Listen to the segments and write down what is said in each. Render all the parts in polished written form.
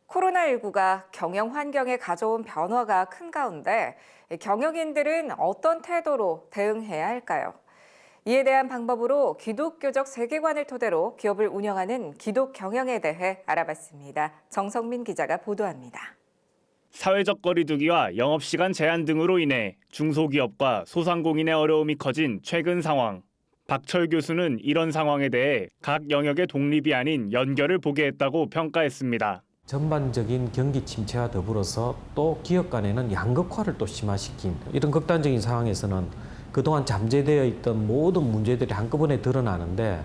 코로나19가 경영 환경에 가져온 변화가 큰 가운데 경영인들은 어떤 태도로 대응해야 할까요? 이에 대한 방법으로 기독교적 세계관을 토대로 기업을 운영하는 기독 경영에 대해 알아봤습니다. 정성민 기자가 보도합니다. 사회적 거리두기와 영업시간 제한 등으로 인해 중소기업과 소상공인의 어려움이 커진 최근 상황. 박철 교수는 이런 상황에 대해 각 영역의 독립이 아닌 연결을 보게 했다고 평가했습니다. 전반적인 경기 침체와 더불어서 또 기업 간에는 양극화를 또 심화시킨 이런 극단적인 상황에서는 그동안 잠재되어 있던 모든 문제들이 한꺼번에 드러나는데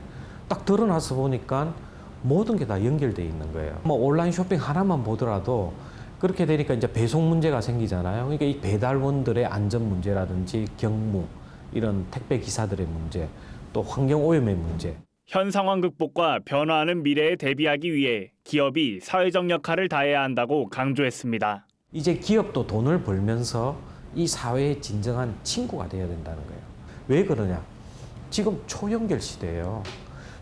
딱 드러나서 보니까 모든 게 다 연결되어 있는 거예요. 뭐 온라인 쇼핑 하나만 보더라도 그렇게 되니까 이제 배송 문제가 생기잖아요. 그러니까 이 배달원들의 안전 문제라든지 경무, 이런 택배 기사들의 문제, 또 환경 오염의 문제. 현 상황 극복과 변화하는 미래에 대비하기 위해 기업이 사회적 역할을 다해야 한다고 강조했습니다. 이제 기업도 돈을 벌면서 이 사회의 진정한 친구가 되어야 된다는 거예요. 왜 그러냐? 지금 초연결 시대예요.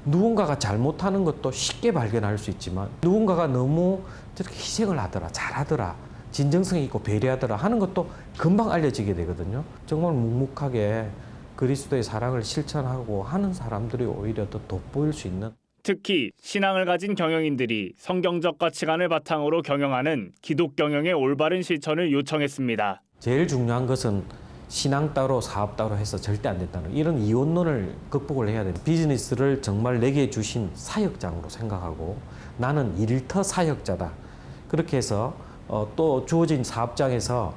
누군가가 잘못하는 것도 쉽게 발견할 수 있지만 누군가가 너무 저렇게 희생을 하더라, 잘하더라, 진정성 있고 배려하더라 하는 것도 금방 알려지게 되거든요. 정말 묵묵하게 그리스도의 사랑을 실천하고 하는 사람들이 오히려 더 돋보일 수 있는. 특히 신앙을 가진 경영인들이 성경적 가치관을 바탕으로 경영하는 기독 경영의 올바른 실천을 요청했습니다. 제일 중요한 것은 신앙 따로 사업 따로 해서 절대 안 된다는 이런 이원론을 극복을 해야 돼요. 비즈니스를 정말 내게 주신 사역장으로 생각하고 나는 일터 사역자다. 그렇게 해서 또 주어진 사업장에서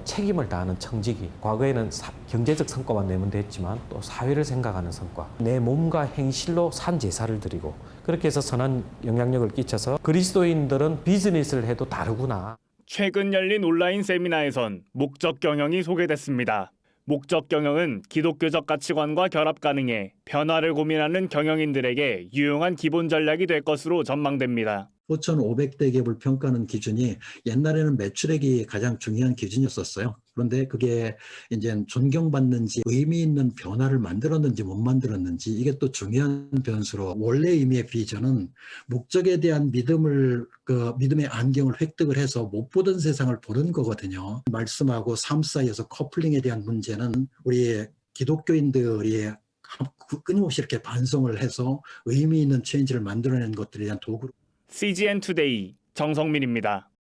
책임을 다하는 청지기. 과거에는 경제적 성과만 내면 됐지만 또 사회를 생각하는 성과. 내 몸과 행실로 산 제사를 드리고 그렇게 해서 선한 영향력을 끼쳐서 그리스도인들은 비즈니스를 해도 다르구나. 최근 열린 온라인 세미나에선 목적 경영이 소개됐습니다. 목적 경영은 기독교적 가치관과 결합 가능해 변화를 고민하는 경영인들에게 유용한 기본 전략이 될 것으로 전망됩니다. 4,500대 기업을 평가하는 기준이 옛날에는 매출액이 가장 중요한 기준이었었어요. 그런데 그게 이제 존경받는지 의미 있는 변화를 만들었는지 못 만들었는지 이게 또 중요한 변수로 원래 의미의 비전은 목적에 대한 믿음의 안경을 획득을 해서 못 보던 세상을 보는 거거든요. 말씀하고 삶 사이에서 커플링에 대한 문제는 우리 기독교인들이 끊임없이 이렇게 반성을 해서 의미 있는 체인지를 만들어내는 것들에 대한 도구로. CGN 투데이 정성민입니다.